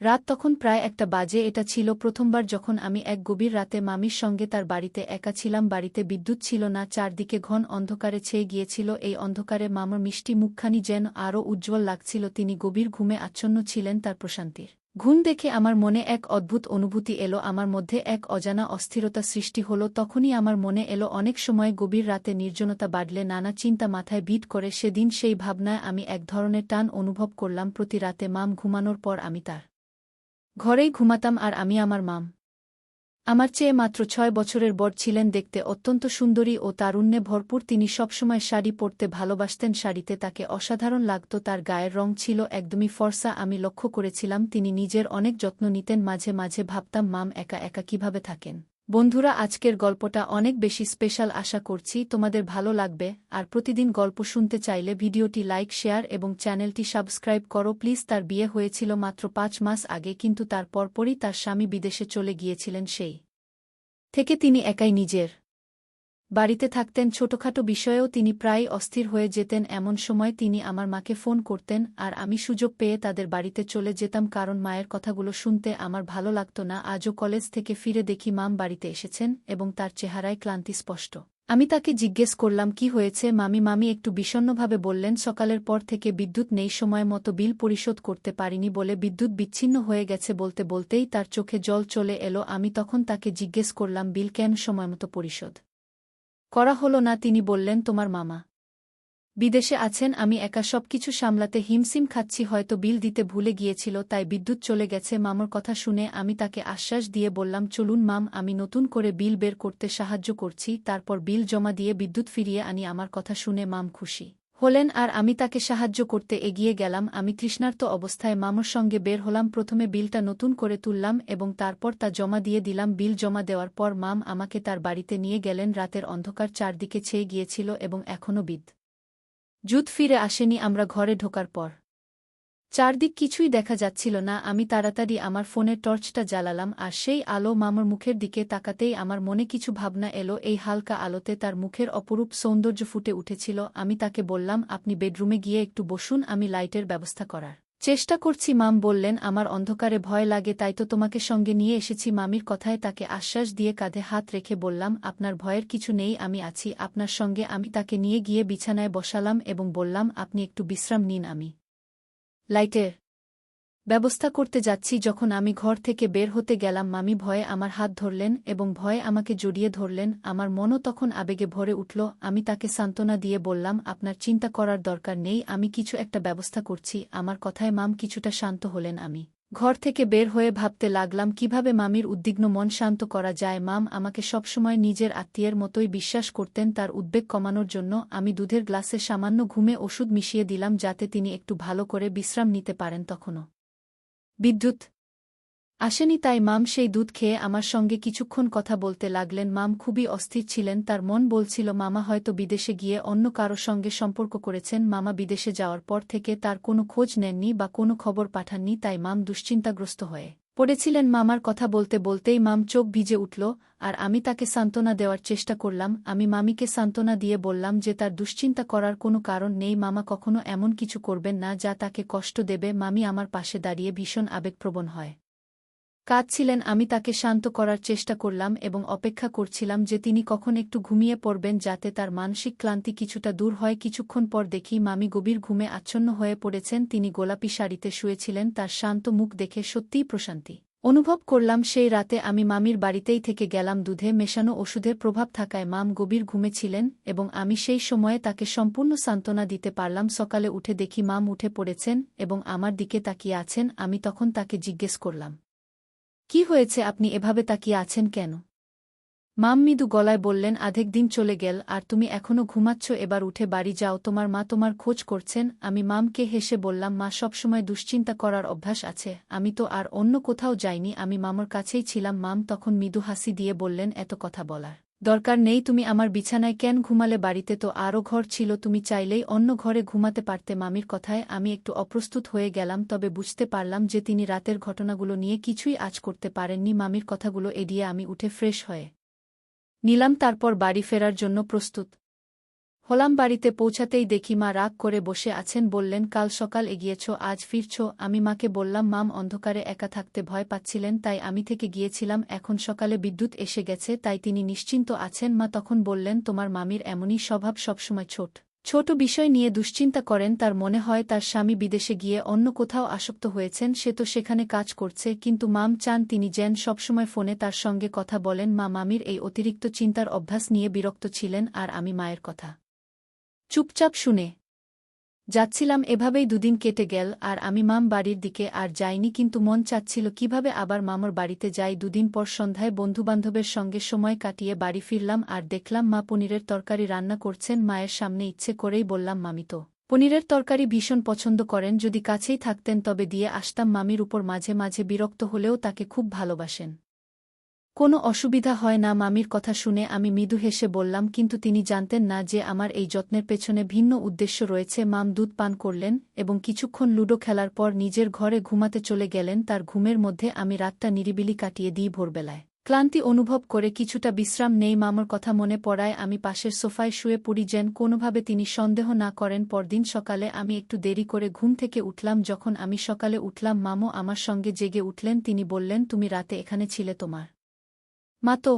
রাত তখন প্রায় 1টা বাজে। এটা ছিল প্রথমবার যখন আমি এক গভীর রাতে মামির সঙ্গে তার বাড়িতে একা ছিলাম। বাড়িতে বিদ্যুৎ ছিল না, চারদিকে ঘন অন্ধকারে ছেয়ে গিয়েছিল। এই অন্ধকারে মামার মিষ্টি মুখখানি যেন আরও উজ্জ্বল লাগছিল। তিনি গভীর ঘুমে আচ্ছন্ন ছিলেন। তার প্রশান্তির ঘুম দেখে আমার মনে এক অদ্ভুত অনুভূতি এলো। আমার মধ্যে এক অজানা অস্থিরতা সৃষ্টি হলো। তখনই আমার মনে এলো, অনেক সময় গভীর রাতে নির্জনতা বাড়লে নানা চিন্তা মাথায় ভিড় করে। সেদিন সেই ভাবনায় আমি এক ধরনের টান অনুভব করলাম। প্রতি রাতে মাম ঘুমানোর পর আমি তার ঘরেই ঘুমাতাম, আর আমি আমার মাম আমার চেয়ে মাত্র 6 বছরের বড় ছিলেন। দেখতে অত্যন্ত সুন্দরী ও তারুণ্যে ভরপুর। তিনি সবসময় শাড়ি পরতে ভালোবাসতেন। শাড়িতে তাকে অসাধারণ লাগত। তার গায়ের রং ছিল একদমই ফর্সা। আমি লক্ষ্য করেছিলাম তিনি নিজের অনেক যত্ন নিতেন। মাঝে মাঝে ভাবতাম, মাম একা একা কিভাবে থাকেন। বন্ধুরা, আজকের গল্পটা অনেক বেশি স্পেশাল। আশা করছি তোমাদের ভালো লাগবে। আর প্রতিদিন গল্প শুনতে চাইলে ভিডিওটি লাইক, শেয়ার এবং চ্যানেলটি সাবস্ক্রাইব করো প্লিজ। তার বিয়ে হয়েছিল মাত্র 5 মাস আগে, কিন্তু তার পরপরই তার স্বামী বিদেশে চলে গিয়েছিলেন। সেই থেকে তিনি একাই নিজের বাড়িতে থাকতেন। ছোটখাটো বিষয়েও তিনি প্রায়ই অস্থির হয়ে যেতেন। এমন সময় তিনি আমার মাকে ফোন করতেন, আর আমি সুযোগ পেয়ে তাদের বাড়িতে চলে যেতাম, কারণ মায়ের কথাগুলো শুনতে আমার ভালো লাগত না। আজও কলেজ থেকে ফিরে দেখি মাম বাড়িতে এসেছেন এবং তার চেহারায় ক্লান্তি স্পষ্ট। আমি তাকে জিজ্ঞেস করলাম, কি হয়েছে মামি? মামি একটু বিষণ্ণভাবে বললেন, সকালের পর থেকে বিদ্যুৎ নেই, সময় মতো বিল পরিশোধ করতে পারিনি বলে বিদ্যুৎ বিচ্ছিন্ন হয়ে গেছে। বলতে বলতেই তার চোখে জল চলে এলো। আমি তখন তাকে জিজ্ঞেস করলাম, বিল কেন সময়মতো পরিশোধ করা হলো না? তিনি বললেন, তোমার মামা বিদেশে আছেন, আমি একা সবকিছু সামলাতে হিমশিম খাচ্ছি, হয়তো বিল দিতে ভুলে গিয়েছিল তাই বিদ্যুৎ চলে গেছে। মামার কথা শুনে আমি তাকে আশ্বাস দিয়ে বললাম, চলুন মাম, আমি নতুন করে বিল বের করতে সাহায্য করছি, তারপর বিল জমা দিয়ে বিদ্যুৎ ফিরিয়ে আনি। আমার কথা শুনে মাম খুশি হলেন, আর আমি তাকে সাহায্য করতে এগিয়ে গেলাম। আমি তৃষ্ণার্ত অবস্থায় মামার সঙ্গে বের হলাম। প্রথমে বিলটা নতুন করে তুললাম এবং তারপর তা জমা দিয়ে দিলাম। বিল জমা দেওয়ার পর মাম আমাকে তার বাড়িতে নিয়ে গেলেন। রাতের অন্ধকার চারদিকে ছেয়ে গিয়েছিল এবং এখনও বিদ্যুৎ ফিরে আসেনি। আমরা ঘরে ঢোকার পর চারদিক কিছুই দেখা যাচ্ছিল না। আমি তাড়াতাড়ি আমার ফোনের টর্চটা জ্বালালাম, আর সেই আলো মামার মুখের দিকে তাকাতেই আমার মনে কিছু ভাবনা এলো। এই হালকা আলোতে তার মুখের অপরূপ সৌন্দর্য ফুটে উঠেছিল। আমি তাকে বললাম, আপনি বেডরুমে গিয়ে একটু বসুন, আমি লাইটের ব্যবস্থা করার চেষ্টা করছি। মাম বললেন, আমার অন্ধকারে ভয় লাগে, তাই তো তোমাকে সঙ্গে নিয়ে এসেছি। মামির কথায় তাকে আশ্বাস দিয়ে কাঁধে হাত রেখে বললাম, আপনার ভয়ের কিছু নেই, আমি আছি আপনার সঙ্গে। আমি তাকে নিয়ে গিয়ে বিছানায় বসালাম এবং বললাম, আপনি একটু বিশ্রাম নিন, আমি লাইটের ব্যবস্থা করতে যাচ্ছি। যখন আমি ঘর থেকে বের হতে গেলাম, মামি ভয়ে আমার হাত ধরলেন এবং ভয়ে আমাকে জড়িয়ে ধরলেন। আমার মনও তখন আবেগে ভরে উঠল। আমি তাকে সান্ত্বনা দিয়ে বললাম, আপনার চিন্তা করার দরকার নেই, আমি কিছু একটা ব্যবস্থা করছি। আমার কথায় মাম কিছুটা শান্ত হলেন। আমি ঘর থেকে বের হয়ে ভাবতে লাগলাম, কিভাবে মামির উদ্বিগ্ন মন শান্ত করা যায়। মাম আমাকে সবসময় নিজের আত্মীয়ের মতোই বিশ্বাস করতেন। তার উদ্বেগ কমানোর জন্য আমি দুধের গ্লাসে সামান্য ঘুমে ওষুধ মিশিয়ে দিলাম, যাতে তিনি একটু ভালো করে বিশ্রাম নিতে পারেন। তখনও বিদ্যুৎ আসেনি, তাই মাম সেই দুধ খেয়ে আমার সঙ্গে কিছুক্ষণ কথা বলতে লাগলেন। মাম খুবই অস্থির ছিলেন। তার মন বলছিল, মামা হয়তো বিদেশে গিয়ে অন্য কারো সঙ্গে সম্পর্ক করেছেন। মামা বিদেশে যাওয়ার পর থেকে তার কোনো খোঁজ নেননি বা কোনো খবর পাঠাননি, তাই মাম দুশ্চিন্তাগ্রস্ত হয়ে পড়েছিলেন। মামার কথা বলতে বলতেই মাম চোখ ভিজে উঠল, আর আমি তাকে সান্ত্বনা দেওয়ার চেষ্টা করলাম। আমি মামিকে সান্ত্বনা দিয়ে বললাম যে তার দুশ্চিন্তা করার কোনো কারণ নেই, মামা কখনো এমন কিছু করবেন না যা তাকে কষ্ট দেবে। মামি আমার পাশে দাঁড়িয়ে ভীষণ আবেগপ্রবণ হয় কাঁদছিলেন। আমি তাকে শান্ত করার চেষ্টা করলাম এবং অপেক্ষা করছিলাম যে তিনি কখন একটু ঘুমিয়ে পড়বেন, যাতে তার মানসিক ক্লান্তি কিছুটা দূর হয়। কিছুক্ষণ পর দেখি মামি গভীর ঘুমে আচ্ছন্ন হয়ে পড়েছেন। তিনি গোলাপি শাড়িতে শুয়েছিলেন। তার শান্ত মুখ দেখে সত্যিই প্রশান্তি অনুভব করলাম। সেই রাতে আমি মামির বাড়িতেই থেকে গেলাম। দুধে মেশানো ওষুধের প্রভাব থাকায় মাম গভীর ঘুমে ছিলেন এবং আমি সেই সময়ে তাকে সম্পূর্ণ সান্ত্বনা দিতে পারলাম। সকালে উঠে দেখি মাম উঠে পড়েছেন এবং আমার দিকে তাকিয়ে আছেন। আমি তখন তাকে জিজ্ঞেস করলাম, কি হয়েছে, আপনি এভাবে তাকিয়ে আছেন কেন? মাম মৃদু গলায় বললেন, আধেক দিন চলে গেল আর তুমি এখনও ঘুমাচ্ছ, এবার উঠে বাড়ি যাও, তোমার মা তোমার খোঁজ করছেন। আমি মামকে হেসে বললাম, মা সবসময় দুশ্চিন্তা করার অভ্যাস আছে, আমি তো আর অন্য কোথাও যাইনি, আমি মামার কাছেই ছিলাম। মাম তখন মৃদু হাসি দিয়ে বললেন, এত কথা বলার দরকার নেই, তুমি আমার বিছানায় কেন ঘুমালে? বাড়িতে তো আরও ঘর ছিল, তুমি চাইলেই অন্য ঘরে ঘুমাতে পারতে। মামির কথায় আমি একটু অপ্রস্তুত হয়ে গেলাম, তবে বুঝতে পারলাম যে তিনি রাতের ঘটনাগুলো নিয়ে কিছুই আঁচ করতে পারেননি। মামির কথাগুলো এড়িয়ে আমি উঠে ফ্রেশ হয়ে নিলাম, তারপর বাড়ি ফেরার জন্য প্রস্তুত হলাম বাড়িতে পৌঁছাতেই দেখি মা রাগ করে বসে আছেন। বললেন, কাল সকাল এগিয়েছ, আজ ফিরছ। আমি মাকে বললাম, মাম অন্ধকারে একা থাকতে ভয় পাচ্ছিলেন, তাই আমি থেকে গিয়েছিলাম। এখন সকালে বিদ্যুৎ এসে গেছে, তাই তিনি নিশ্চিন্ত আছেন। মা তখন বললেন, তোমার মামির এমনই স্বভাব, সবসময় ছোট ছোট বিষয় নিয়ে দুশ্চিন্তা করেন। তার মনে হয় তার স্বামী বিদেশে গিয়ে অন্য কোথাও আসক্ত হয়েছেন, সে তো সেখানে কাজ করছে, কিন্তু মাম চান তিনি যেন সবসময় ফোনে তার সঙ্গে কথা বলেন। মা মামির এই অতিরিক্ত চিন্তার অভ্যাস নিয়ে বিরক্ত ছিলেন, আর আমি মায়ের কথা চুপচাপ শুনে যাচ্ছিলাম। এভাবেই দুদিন কেটে গেল, আর আমি মাম বাড়ির দিকে আর যাইনি, কিন্তু মন চাচ্ছিল কিভাবে আবার মামার বাড়িতে যাই। দুদিন পর সন্ধ্যায় বন্ধুবান্ধবের সঙ্গে সময় কাটিয়ে বাড়ি ফিরলাম, আর দেখলাম মা পনিরের তরকারি রান্না করছেন। মায়ের সামনে ইচ্ছে করেই বললাম, মামি তো পনিরের তরকারি ভীষণ পছন্দ করেন, যদি কাছেই থাকতেন তবে দিয়ে আসতাম। মামির উপর মাঝে মাঝে বিরক্ত হলেও তাকে খুব ভালোবাসেন, কোনো অসুবিধা হয় না। মামির কথা শুনে আমি মৃদু হেসে বললাম, কিন্তু তিনি জানতেন না যে আমার এই যত্নের পেছনে ভিন্ন উদ্দেশ্য রয়েছে। মাম দুধ পান করলেন এবং কিছুক্ষণ লুডো খেলার পর নিজের ঘরে ঘুমাতে চলে গেলেন। তার ঘুমের মধ্যে আমি রাতটা নিরিবিলি কাটিয়ে দিই। ভোরবেলায় ক্লান্তি অনুভব করে কিছুটা বিশ্রাম নেই। মামার কথা মনে পড়ায় আমি পাশের সোফায় শুয়ে পড়ি, যেন কোনোভাবে তিনি সন্দেহ না করেন। পরদিন সকালে আমি একটু দেরি করে ঘুম থেকে উঠলাম। যখন আমি সকালে উঠলাম, মামু আমার সঙ্গে জেগে উঠলেন। তিনি বললেন, তুমি রাতে এখানে ছিলে, তোমার মা তো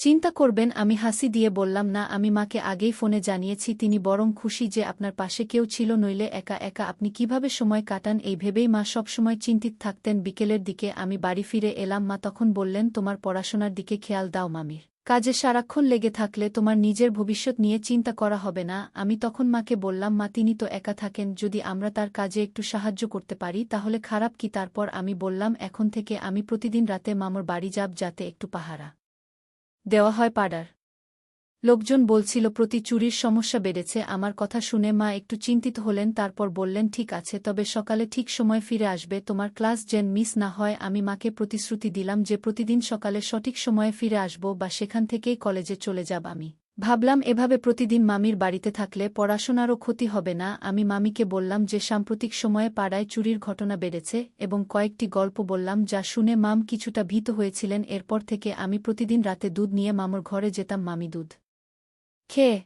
চিন্তা করবেন। আমি হাসি দিয়ে বললাম, না, আমি মাকে আগেই ফোনে জানিয়েছি। তিনি বরং খুশি যে আপনার পাশে কেউ ছিল, নইলে একা একা আপনি কিভাবে সময় কাটান, এই ভেবেই মা সবসময় চিন্তিত থাকতেন। বিকেলের দিকে আমি বাড়ি ফিরে এলাম। মা তখন বললেন, তোমার পড়াশোনার দিকে খেয়াল দাও, মামির কাজে সারাক্ষণ লেগে থাকলে তোমার নিজের ভবিষ্যৎ নিয়ে চিন্তা করা হবে না। আমি তখন মাকে বললাম, মা তিনি তো একা থাকেন, যদি আমরা তার কাজে একটু সাহায্য করতে পারি তাহলে খারাপ কি? তারপর আমি বললাম, এখন থেকে আমি প্রতিদিন রাতে মামার বাড়ি যাব, যাতে একটু পাহারা দেওয়া হয়। পাড়ার লোকজন বলছিল প্রতি চুরির সমস্যা বেড়েছে। আমার কথা শুনে মা একটু চিন্তিত হলেন, তারপর বললেন, ঠিক আছে, তবে সকালে ঠিক সময় ফিরে আসবে, তোমার ক্লাস যেন মিস না হয়। আমি মাকে প্রতিশ্রুতি দিলাম যে প্রতিদিন সকালে সঠিক সময়ে ফিরে আসব, বা সেখান থেকেই কলেজে চলে যাব। আমি ভাবলাম, এভাবে প্রতিদিন মামির বাড়িতে থাকলে পড়াশোনারও ক্ষতি হবে না। আমি মামিকে বললাম যে সাম্প্রতিক সময়ে পাড়ায় চুরির ঘটনা বেড়েছে এবং কয়েকটি গল্প বললাম, যা শুনে মাম কিছুটা ভীত হয়েছিলেন। এরপর থেকে আমি প্রতিদিন রাতে দুধ নিয়ে মামুর ঘরে যেতাম। মামি দুধ খেয়ে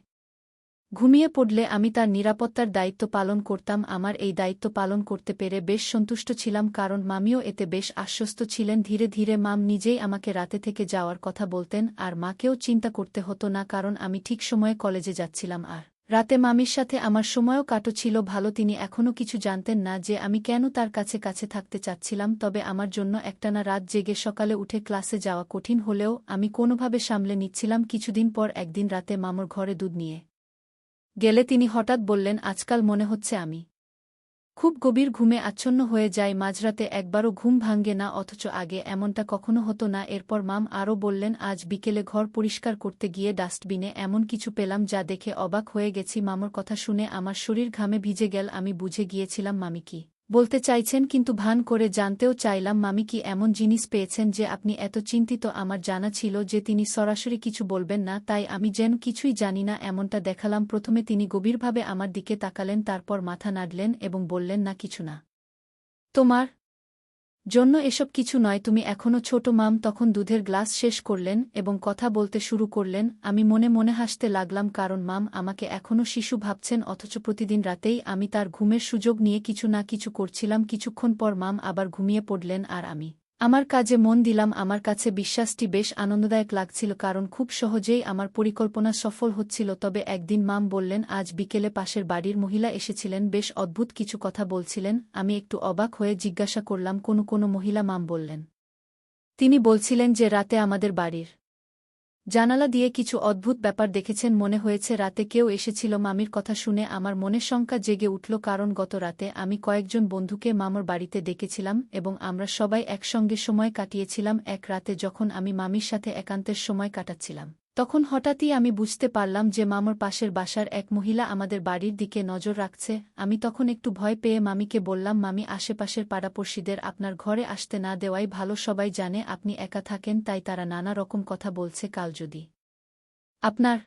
ঘুমিয়ে পড়লে আমি তার নিরাপত্তার দায়িত্ব পালন করতাম। আমার এই দায়িত্ব পালন করতে পেরে বেশ সন্তুষ্ট ছিলাম, কারণ মামিও এতে বেশ আশ্বস্ত ছিলেন। ধীরে ধীরে মাম নিজেই আমাকে রাতে থেকে যাওয়ার কথা বলতেন, আর মাকেও চিন্তা করতে হতো না, কারণ আমি ঠিক সময়ে কলেজে যাচ্ছিলাম। আর রাতে মামির সাথে আমার সময়ও কাটছিল ভালো। তিনি এখনও কিছু জানতেন না যে আমি কেন তার কাছে কাছে থাকতে চাচ্ছিলাম, তবে আমার জন্য একটানা রাত জেগে সকালে উঠে ক্লাসে যাওয়া কঠিন হলেও আমি কোনোভাবে সামলে নিচ্ছিলাম। কিছুদিন পর একদিন রাতে মামুর ঘরে দুধ নিয়ে গেলে তিনি হঠাৎ বললেন, আজকাল মনে হচ্ছে আমি খুব গভীর ঘুমে আচ্ছন্ন হয়ে যাই, মাঝরাতে একবারও ঘুম ভাঙ্গে না, অথচ আগে এমনটা কখনো হতো না। এরপর মাম আরও বললেন, আজ বিকেলে ঘর পরিষ্কার করতে গিয়ে ডাস্টবিনে এমন কিছু পেলাম যা দেখে অবাক হয়ে গেছি। মামুর কথা শুনে আমার শরীর ঘামে ভিজে গেল। আমি বুঝে গিয়েছিলাম মামি কি বলতে চাইছেন, কিন্তু ভান করে জানতেও চাইলাম, মামি কি এমন জিনিস পেয়েছেন যে আপনি এত চিন্তিত? আমার জানা ছিল যে তিনি সরাসরি কিছু বলবেন না, তাই আমি যেন কিছুই জানি না এমনটা দেখালাম। প্রথমে তিনি গভীরভাবে আমার দিকে তাকালেন, তারপর মাথা নাড়লেন এবং বললেন, না, কিছু না, তোমার জন্য এসব কিছু নয়, তুমি এখনও ছোট। মাম তখন দুধের গ্লাস শেষ করলেন এবং কথা বলতে শুরু করলেন। আমি মনে মনে হাসতে লাগলাম, কারণ মাম আমাকে এখনও শিশু ভাবছেন, অথচ প্রতিদিন রাতেই আমি তার ঘুমের সুযোগ নিয়ে কিছু না কিছু করছিলাম। কিছুক্ষণ পর মাম আবার ঘুমিয়ে পড়লেন, আর আমি আমার কাজে মন দিলাম। আমার কাছে বিশ্বাসটি বেশ আনন্দদায়ক লাগছিল, কারণ খুব সহজেই আমার পরিকল্পনা সফল হচ্ছিল। তবে একদিন মাম বললেন, আজ বিকেলে পাশের বাড়ির মহিলা এসেছিলেন, বেশ অদ্ভুত কিছু কথা বলছিলেন। আমি একটু অবাক হয়ে জিজ্ঞাসা করলাম, কোনো মহিলা? মাম বললেন, তিনি বলছিলেন যে রাতে আমাদের বাড়ির জানালা দিয়ে কিছু অদ্ভুত ব্যাপার দেখেছেন, মনে হয়েছে রাতে কেউ এসেছিল। মামির কথা শুনে আমার মনে শঙ্কা জেগে উঠল, কারণ গত রাতে আমি কয়েকজন বন্ধুকে মামার বাড়িতে ডেকেছিলাম এবং আমরা সবাই একসঙ্গে সময় কাটিয়েছিলাম। এক রাতে যখন আমি মামির সাথে একান্তের সময় কাটাচ্ছিলাম, তখন হঠাৎই আমি বুঝতে পারলাম যে মামার পাশের বাসার এক মহিলা আমাদের বাড়ির দিকে নজর রাখছে। আমি তখন একটু ভয় পেয়ে মামিকে বললাম, মামি, আশেপাশের পাড়াপড়শিদের আপনার ঘরে আসতে না দেওয়াই ভালো, সবাই জানে আপনি একা থাকেন, তাই তারা নানা রকম কথা বলছে। কাল যদি আপনার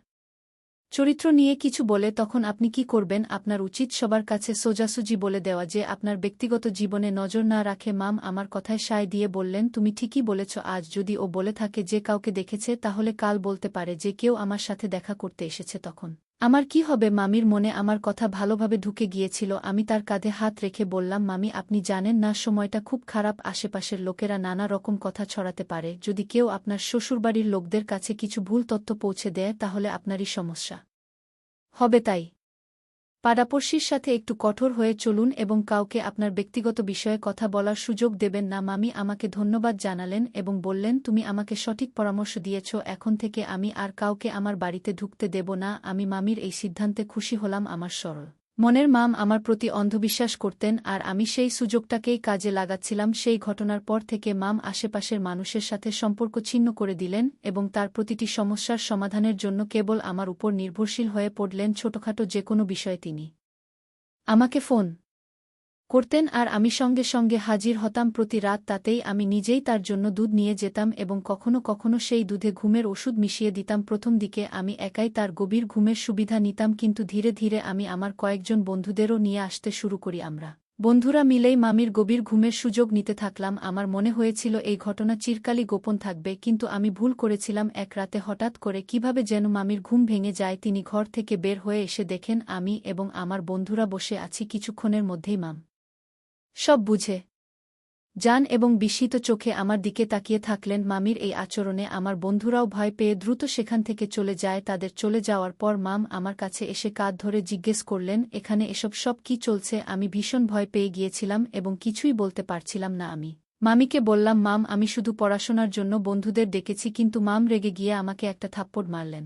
চরিত্র নিয়ে কিছু বলে তখন আপনি কি করবেন? আপনার উচিত সবার কাছে সোজাসুজি বলে দেওয়া যে আপনার ব্যক্তিগত জীবনে নজর না রাখে। মাম আমার কথায় সায় দিয়ে বললেন, তুমি ঠিকই বলেছ, আজ যদি ও বলে থাকে যে কাউকে দেখেছে, তাহলে কাল বলতে পারে যে কেউ আমার সাথে দেখা করতে এসেছে। তখন আমার কি হবে? মামির মনে আমার কথা ভালোভাবে ঢুকে গিয়েছিল। আমি তার কাঁধে হাত রেখে বললাম, মামি, আপনি জানেন না সময়টা খুব খারাপ। আশেপাশের লোকেরা নানা রকম কথা ছড়াতে পারে। যদি কেউ আপনার শ্বশুরবাড়ির লোকদের কাছে কিছু ভুল তথ্য পৌঁছে দেয় তাহলে আপনারই সমস্যা হবে। তাই পাড়াপড়শির সাথে একটু কঠোর হয়ে চলুন এবং কাউকে আপনার ব্যক্তিগত বিষয়ে কথা বলার সুযোগ দেবেন না। মামি আমাকে ধন্যবাদ জানালেন এবং বললেন, তুমি আমাকে সঠিক পরামর্শ দিয়েছ। এখন থেকে আমি আর কাউকে আমার বাড়িতে ঢুকতে দেব না। আমি মামির এই সিদ্ধান্তে খুশি হলাম। আমার সরল মনের মাম আমার প্রতি অন্ধবিশ্বাস করতেন আর আমি সেই সুযোগটাকেই কাজে লাগাচ্ছিলাম। সেই ঘটনার পর থেকে মাম আশেপাশের মানুষের সাথে সম্পর্ক ছিন্ন করে দিলেন এবং তার প্রতিটি সমস্যার সমাধানের জন্য কেবল আমার উপর নির্ভরশীল হয়ে পড়লেন। ছোটখাটো যে কোনো বিষয়ে তিনি আমাকে ফোন করতেন আর আমি সঙ্গে সঙ্গে হাজির হতাম। প্রতি রাত তাতেই আমি নিজেই তার জন্য দুধ নিয়ে যেতাম এবং কখনো কখনো সেই দুধে ঘুমের ওষুধ মিশিয়ে দিতাম। প্রথম দিকে আমি একাই তার গভীর ঘুমের সুবিধা নিতাম, কিন্তু ধীরে ধীরে আমি আমার কয়েকজন বন্ধুদেরও নিয়ে আসতে শুরু করি। আমরা বন্ধুরা মিলেই মামির গভীর ঘুমের সুযোগ নিতে থাকলাম। আমার মনে হয়েছিল এই ঘটনা চিরকালই গোপন থাকবে, কিন্তু আমি ভুল করেছিলাম। এক রাতে হঠাৎ করে কিভাবে যেন মামির ঘুম ভেঙে যায়। তিনি ঘর থেকে বের হয়ে এসে দেখেন আমি এবং আমার বন্ধুরা বসে আছি। কিছুক্ষণের মধ্যেই মাম সব বুঝে যান এবং বিস্মিত চোখে আমার দিকে তাকিয়ে থাকলেন। মামির এই আচরণে আমার বন্ধুরাও ভয় পেয়ে দ্রুত সেখান থেকে চলে যায়। তাদের চলে যাওয়ার পর মাম আমার কাছে এসে কাঁধ ধরে জিজ্ঞেস করলেন, এখানে সব কি চলছে? আমি ভীষণ ভয় পেয়ে গিয়েছিলাম এবং কিছুই বলতে পারছিলাম না। আমি মামিকে বললাম, মাম, আমি শুধু পড়াশোনার জন্য বন্ধুদের ডেকেছি। কিন্তু মাম রেগে গিয়ে আমাকে একটা থাপ্পড় মারলেন।